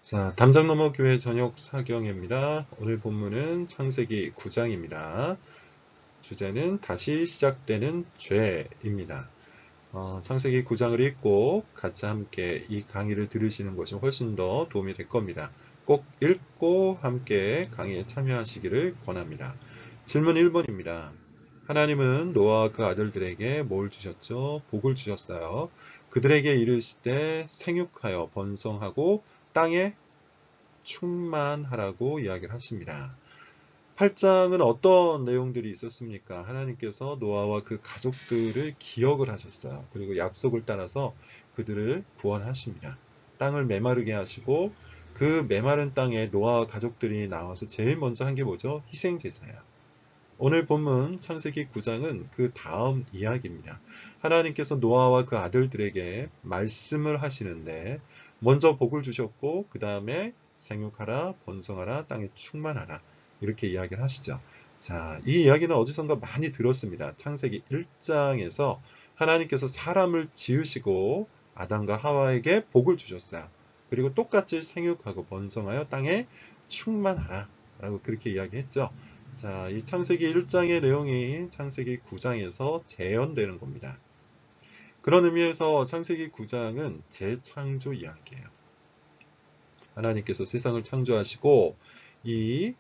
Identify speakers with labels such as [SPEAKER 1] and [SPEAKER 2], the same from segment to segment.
[SPEAKER 1] 자, 담장너머 교회 저녁 사경입니다. 오늘 본문은 창세기 9장입니다. 주제는 다시 시작되는 죄입니다. 창세기 9장을 읽고 같이 함께 이 강의를 들으시는 것이 훨씬 더 도움이 될 겁니다. 꼭 읽고 함께 강의에 참여하시기를 권합니다. 질문 1번입니다. 하나님은 노아와 그 아들들에게 뭘 주셨죠? 복을 주셨어요. 그들에게 이르시되 생육하여 번성하고 땅에 충만하라고 이야기를 하십니다. 8장은 어떤 내용들이 있었습니까? 하나님께서 노아와 그 가족들을 기억을 하셨어요. 그리고 약속을 따라서 그들을 구원하십니다. 땅을 메마르게 하시고 그 메마른 땅에 노아와 가족들이 나와서 제일 먼저 한 게 뭐죠? 희생제사예요. 오늘 본문 창세기 9장은 그 다음 이야기입니다. 하나님께서 노아와 그 아들들에게 말씀을 하시는데 먼저 복을 주셨고 그 다음에 생육하라, 번성하라, 땅에 충만하라 이렇게 이야기를 하시죠. 자, 이 이야기는 어디선가 많이 들었습니다. 창세기 1장에서 하나님께서 사람을 지으시고 아담과 하와에게 복을 주셨어요. 그리고 똑같이 생육하고 번성하여 땅에 충만하라 라고 그렇게 이야기했죠. 자, 이 창세기 1장의 내용이 창세기 9장에서 재현되는 겁니다. 그런 의미에서 창세기 9장은 재창조 이야기예요. 하나님께서 세상을 창조하시고 이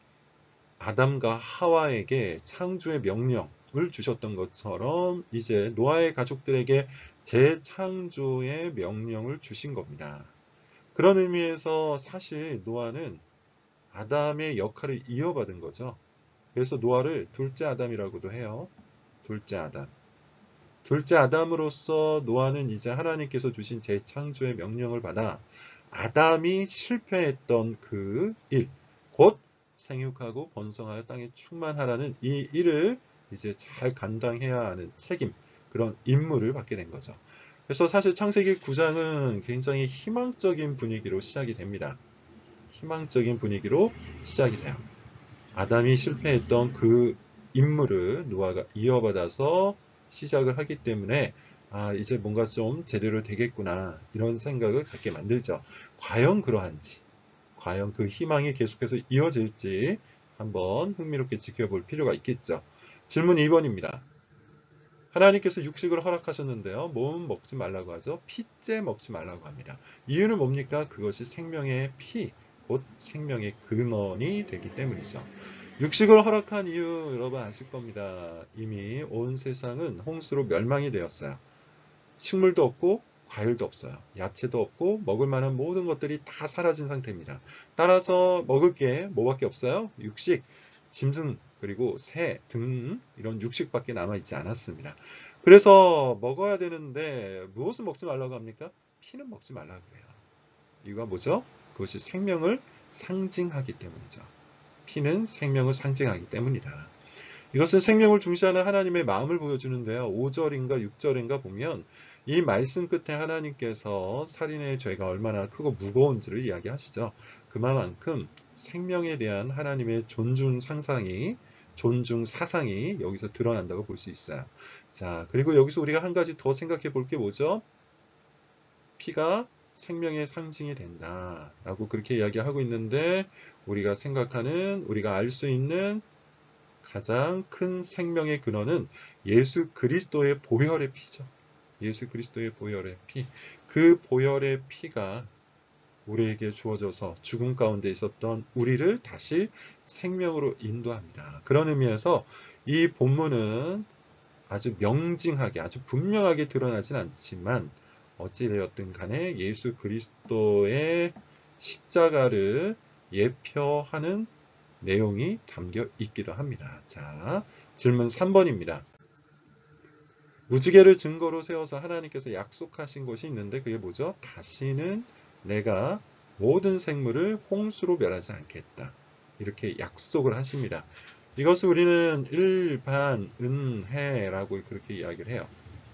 [SPEAKER 1] 아담과 하와에게 창조의 명령을 주셨던 것처럼 이제 노아의 가족들에게 재창조의 명령을 주신 겁니다. 그런 의미에서 사실 노아는 아담의 역할을 이어받은 거죠. 그래서 노아를 둘째 아담이라고도 해요. 둘째 아담. 둘째 아담으로서 노아는 이제 하나님께서 주신 재창조의 명령을 받아 아담이 실패했던 그 일, 곧 생육하고 번성하여 땅에 충만하라는 이 일을 이제 잘 감당해야 하는 책임, 그런 임무를 받게 된 거죠. 그래서 사실 창세기 9장은 굉장히 희망적인 분위기로 시작이 됩니다. 희망적인 분위기로 시작이 돼요. 아담이 실패했던 그 임무를 노아가 이어받아서 시작을 하기 때문에 이제 뭔가 좀 제대로 되겠구나 이런 생각을 갖게 만들죠. 과연 그러한지, 과연 그 희망이 계속해서 이어질지 한번 흥미롭게 지켜볼 필요가 있겠죠. 질문 2번입니다. 하나님께서 육식을 허락하셨는데요. 몸은 먹지 말라고 하죠. 피째 먹지 말라고 합니다. 이유는 뭡니까? 그것이 생명의 피, 곧 생명의 근원이 되기 때문이죠. 육식을 허락한 이유 여러분 아실 겁니다. 이미 온 세상은 홍수로 멸망이 되었어요. 식물도 없고 과일도 없어요. 야채도 없고 먹을 만한 모든 것들이 다 사라진 상태입니다. 따라서 먹을 게 뭐밖에 없어요? 육식, 짐승, 그리고 새 등 이런 육식밖에 남아있지 않았습니다. 그래서 먹어야 되는데 무엇을 먹지 말라고 합니까? 피는 먹지 말라고 해요. 이유가 뭐죠? 그것이 생명을 상징하기 때문이죠. 피는 생명을 상징하기 때문이다. 이것은 생명을 중시하는 하나님의 마음을 보여주는데요. 5절인가 6절인가 보면 이 말씀 끝에 하나님께서 살인의 죄가 얼마나 크고 무거운지를 이야기하시죠. 그만큼 생명에 대한 하나님의 존중 사상이 여기서 드러난다고 볼 수 있어요. 자, 그리고 여기서 우리가 한 가지 더 생각해 볼 게 뭐죠? 피가 생명의 상징이 된다 라고 그렇게 이야기하고 있는데 우리가 생각하는, 우리가 알 수 있는 가장 큰 생명의 근원은 예수 그리스도의 보혈의 피죠. 예수 그리스도의 보혈의 피. 그 보혈의 피가 우리에게 주어져서 죽음 가운데 있었던 우리를 다시 생명으로 인도합니다. 그런 의미에서 이 본문은 아주 명징하게, 아주 분명하게 드러나진 않지만 어찌되었든 간에 예수 그리스도의 십자가를 예표하는 내용이 담겨 있기도 합니다. 자, 질문 3번입니다. 무지개를 증거로 세워서 하나님께서 약속하신 것이 있는데 그게 뭐죠? 다시는 내가 모든 생물을 홍수로 멸하지 않겠다. 이렇게 약속을 하십니다. 이것을 우리는 일반은혜라고 그렇게 이야기를 해요.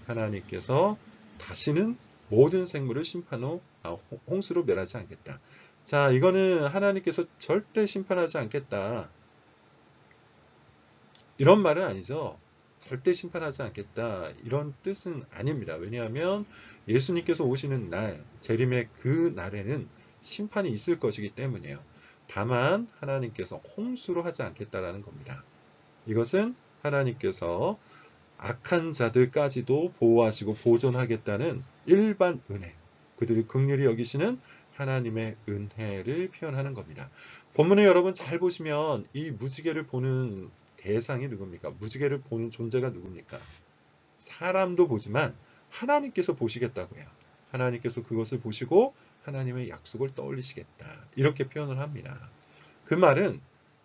[SPEAKER 1] 하나님께서 다시는 모든 생물을 홍수로 멸하지 않겠다. 자, 이거는 하나님께서 절대 심판하지 않겠다. 이런 말은 아니죠. 절대 심판하지 않겠다. 이런 뜻은 아닙니다. 왜냐하면 예수님께서 오시는 날, 재림의 그 날에는 심판이 있을 것이기 때문이에요. 다만 하나님께서 홍수로 하지 않겠다라는 겁니다. 이것은 하나님께서 악한 자들까지도 보호하시고 보존하겠다는 일반 은혜, 그들을 긍휼히 여기시는 하나님의 은혜를 표현하는 겁니다. 본문에 여러분 잘 보시면 이 무지개를 보는 대상이 누굽니까? 무지개를 보는 존재가 누굽니까? 사람도 보지만 하나님께서 보시겠다고 해요. 하나님께서 그것을 보시고 하나님의 약속을 떠올리시겠다. 이렇게 표현을 합니다. 그 말은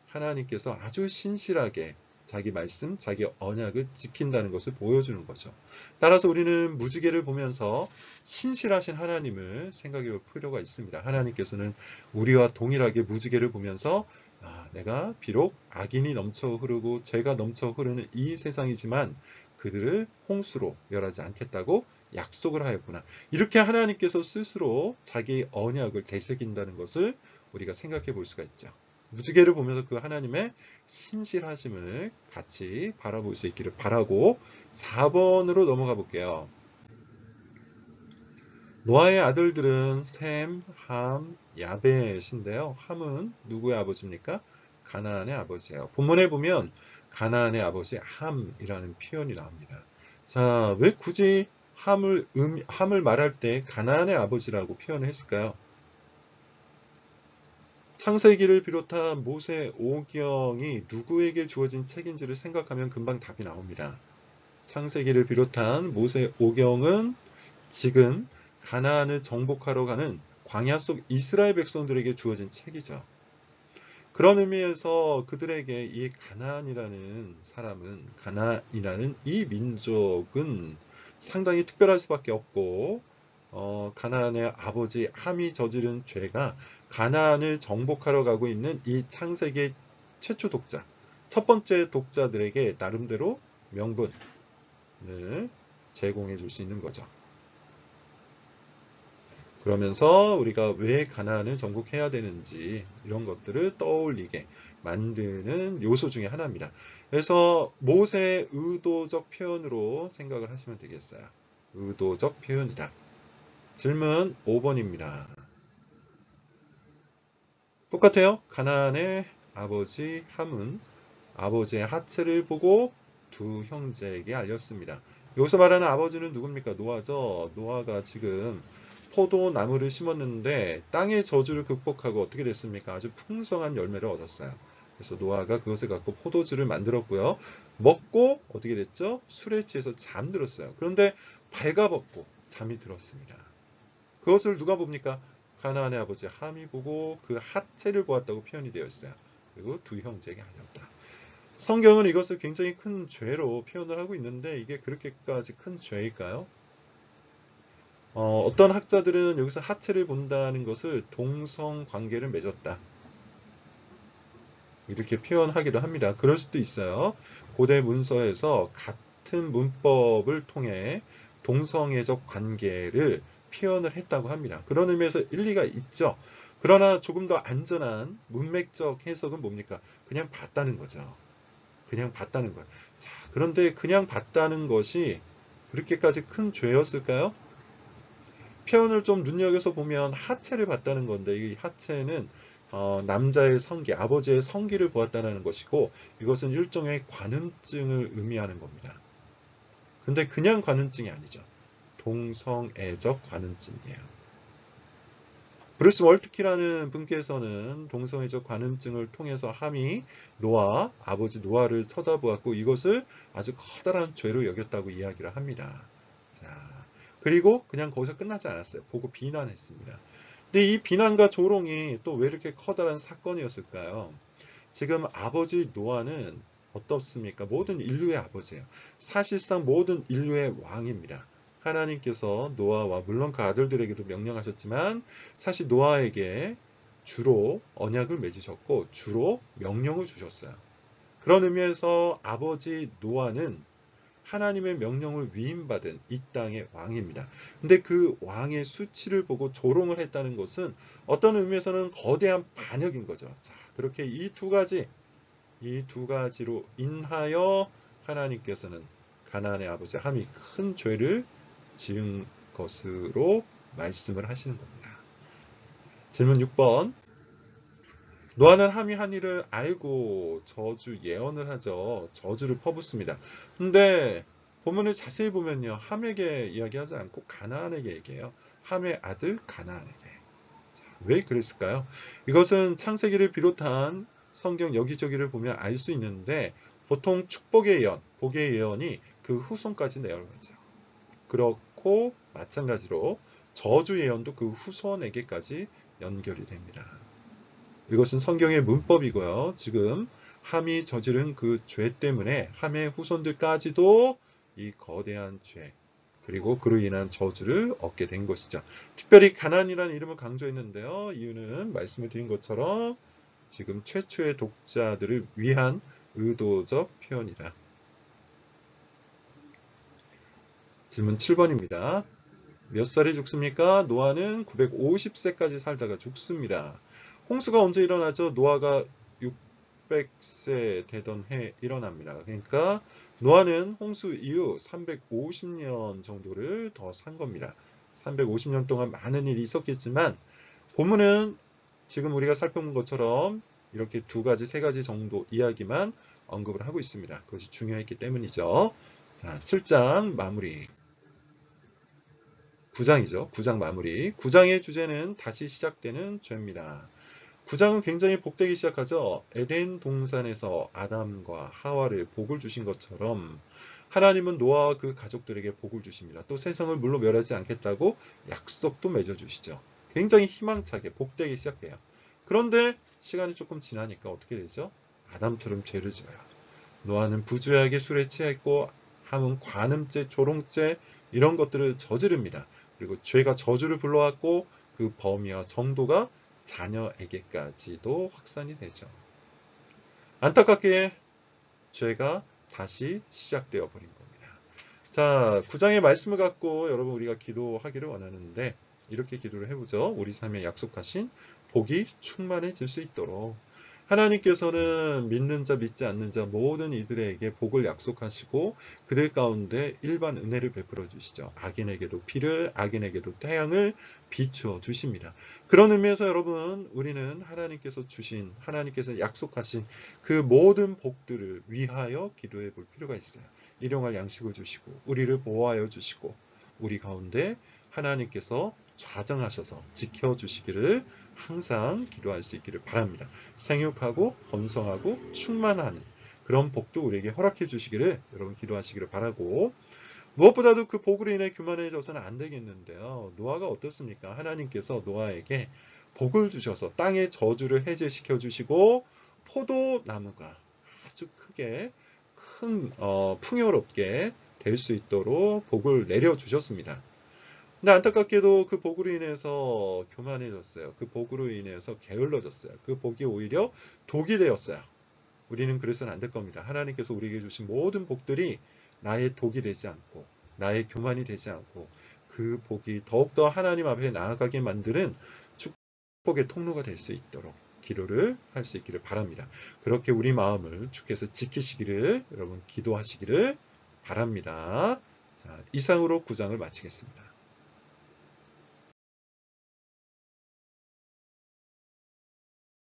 [SPEAKER 1] 하나님께서 아주 신실하게 자기 말씀, 자기 언약을 지킨다는 것을 보여주는 거죠. 따라서 우리는 무지개를 보면서 신실하신 하나님을 생각해 볼 필요가 있습니다. 하나님께서는 우리와 동일하게 무지개를 보면서 내가 비록 악인이 넘쳐 흐르고 죄가 넘쳐 흐르는 이 세상이지만 그들을 홍수로 멸하지 않겠다고 약속을 하였구나. 이렇게 하나님께서 스스로 자기 언약을 되새긴다는 것을 우리가 생각해 볼 수가 있죠. 무지개를 보면서 그 하나님의 신실하심을 같이 바라볼 수 있기를 바라고 4번으로 넘어가 볼게요. 노아의 아들들은 셈, 함, 야벳인데요. 함은 누구의 아버지입니까? 가나안의 아버지예요. 본문에 보면 가나안의 아버지 함이라는 표현이 나옵니다. 자, 왜 굳이 함을 말할 때 가나안의 아버지라고 표현을 했을까요? 창세기를 비롯한 모세 오경이 누구에게 주어진 책인지를 생각하면 금방 답이 나옵니다. 창세기를 비롯한 모세 오경은 지금 가나안을 정복하러 가는 광야 속 이스라엘 백성들에게 주어진 책이죠. 그런 의미에서 그들에게 이 가나안이라는 사람은, 가나안이라는 이 민족은 상당히 특별할 수밖에 없고, 가나안의 아버지 함이 저지른 죄가 가나안을 정복하러 가고 있는 이 창세기 최초 독자, 첫 번째 독자들에게 나름대로 명분을 제공해 줄 수 있는 거죠. 그러면서 우리가 왜 가나안을 정복해야 되는지 이런 것들을 떠올리게 만드는 요소 중에 하나입니다. 그래서 모세의 의도적 표현으로 생각을 하시면 되겠어요. 의도적 표현이다. 질문 5번입니다. 똑같아요. 가나안의 아버지 함은 아버지의 하체를 보고 두 형제에게 알렸습니다. 여기서 말하는 아버지는 누굽니까? 노아죠. 노아가 지금 포도나무를 심었는데 땅의 저주를 극복하고 어떻게 됐습니까? 아주 풍성한 열매를 얻었어요. 그래서 노아가 그것을 갖고 포도주를 만들었고요. 먹고 어떻게 됐죠? 술에 취해서 잠들었어요. 그런데 발가벗고 잠이 들었습니다. 그것을 누가 봅니까? 가나안의 아버지 함이 보고 그 하체를 보았다고 표현이 되어 있어요. 그리고 두 형제에게 알렸다. 성경은 이것을 굉장히 큰 죄로 표현을 하고 있는데 이게 그렇게까지 큰 죄일까요? 어떤 학자들은 여기서 하체를 본다는 것을 동성 관계를 맺었다. 이렇게 표현하기도 합니다. 그럴 수도 있어요. 고대 문서에서 같은 문법을 통해 동성애적 관계를 표현을 했다고 합니다. 그런 의미에서 일리가 있죠. 그러나 조금 더 안전한 문맥적 해석은 뭡니까? 그냥 봤다는 거죠. 그냥 봤다는 거예요. 자, 그런데 그냥 봤다는 것이 그렇게까지 큰 죄였을까요? 표현을 좀 눈여겨서 보면 하체를 봤다는 건데 이 하체는 남자의 성기, 아버지의 성기를 보았다는 것이고 이것은 일종의 관음증을 의미하는 겁니다. 근데 그냥 관음증이 아니죠. 동성애적 관음증이에요. 브루스 월트키라는 분께서는 동성애적 관음증을 통해서 함이 노아, 아버지 노아를 쳐다보았고 이것을 아주 커다란 죄로 여겼다고 이야기를 합니다. 자, 그리고 그냥 거기서 끝나지 않았어요. 보고 비난했습니다. 근데 이 비난과 조롱이 또 왜 이렇게 커다란 사건이었을까요? 지금 아버지 노아는 어떻습니까? 모든 인류의 아버지예요. 사실상 모든 인류의 왕입니다. 하나님께서 노아와 물론 그 아들들에게도 명령하셨지만 사실 노아에게 주로 언약을 맺으셨고 주로 명령을 주셨어요. 그런 의미에서 아버지 노아는 하나님의 명령을 위임받은 이 땅의 왕입니다. 근데 그 왕의 수치를 보고 조롱을 했다는 것은 어떤 의미에서는 거대한 반역인 거죠. 자, 그렇게 이 두 가지로 인하여 하나님께서는 가나안의 아버지 함이 큰 죄를 지은 것으로 말씀을 하시는 겁니다. 질문 6번. 노아는 함이 한 일을 알고 저주 예언을 하죠. 저주를 퍼붓습니다. 근데 본문을 자세히 보면요. 함에게 이야기하지 않고 가나안에게 얘기해요. 함의 아들 가나안에게. 자, 왜 그랬을까요? 이것은 창세기를 비롯한 성경 여기저기를 보면 알 수 있는데 보통 축복의 예언, 복의 예언이 그 후손까지 내려가죠. 그렇고 마찬가지로 저주 예언도 그 후손에게까지 연결이 됩니다. 이것은 성경의 문법이고요. 지금 함이 저지른 그 죄 때문에 함의 후손들까지도 이 거대한 죄 그리고 그로 인한 저주를 얻게 된 것이죠. 특별히 가나안이라는 이름을 강조했는데요. 이유는 말씀을 드린 것처럼 지금 최초의 독자들을 위한 의도적 표현이라. 질문 7번입니다. 몇 살에 죽습니까? 노아는 950세까지 살다가 죽습니다. 홍수가 언제 일어나죠? 노아가 600세 되던 해 일어납니다. 그러니까 노아는 홍수 이후 350년 정도를 더 산 겁니다. 350년 동안 많은 일이 있었겠지만 본문은 지금 우리가 살펴본 것처럼 이렇게 두 가지, 세 가지 정도 이야기만 언급을 하고 있습니다. 그것이 중요했기 때문이죠. 자, 7장 마무리. 9장이죠. 9장 마무리. 9장의 주제는 다시 시작되는 죄입니다. 9장은 굉장히 복되게 시작하죠. 에덴 동산에서 아담과 하와를 복을 주신 것처럼 하나님은 노아와 그 가족들에게 복을 주십니다. 또 세상을 물로 멸하지 않겠다고 약속도 맺어주시죠. 굉장히 희망차게 복되게 시작해요. 그런데 시간이 조금 지나니까 어떻게 되죠? 아담처럼 죄를 지어요. 노아는 부주의하게 술에 취했고 함은 관음죄, 조롱죄 이런 것들을 저지릅니다. 그리고 죄가 저주를 불러왔고 그 범위와 정도가 자녀에게까지도 확산이 되죠. 안타깝게 죄가 다시 시작되어 버린 겁니다. 자, 9장의 말씀을 갖고 여러분 우리가 기도하기를 원하는데 이렇게 기도를 해보죠. 우리 삶에 약속하신 복이 충만해질 수 있도록 하나님께서는 믿는 자 믿지 않는 자 모든 이들에게 복을 약속하시고 그들 가운데 일반 은혜를 베풀어 주시죠. 악인에게도 비를 악인에게도 태양을 비추어 주십니다. 그런 의미에서 여러분 우리는 하나님께서 주신 하나님께서 약속하신 그 모든 복들을 위하여 기도해 볼 필요가 있어요. 일용할 양식을 주시고 우리를 보호하여 주시고 우리 가운데 하나님께서 좌정하셔서 지켜주시기를 항상 기도할 수 있기를 바랍니다. 생육하고 번성하고 충만하는 그런 복도 우리에게 허락해 주시기를 여러분 기도하시기를 바라고 무엇보다도 그 복으로 인해 교만해져서는 안 되겠는데요. 노아가 어떻습니까? 하나님께서 노아에게 복을 주셔서 땅의 저주를 해제시켜 주시고 포도나무가 아주 크게 큰 풍요롭게 될 수 있도록 복을 내려 주셨습니다. 근데 안타깝게도 그 복으로 인해서 교만해졌어요. 그 복으로 인해서 게을러졌어요. 그 복이 오히려 독이 되었어요. 우리는 그래서는 안 될 겁니다. 하나님께서 우리에게 주신 모든 복들이 나의 독이 되지 않고 나의 교만이 되지 않고 그 복이 더욱더 하나님 앞에 나아가게 만드는 축복의 통로가 될 수 있도록 기도를 할 수 있기를 바랍니다. 그렇게 우리 마음을 주께서 지키시기를 여러분 기도하시기를 바랍니다. 자, 이상으로 9장을 마치겠습니다.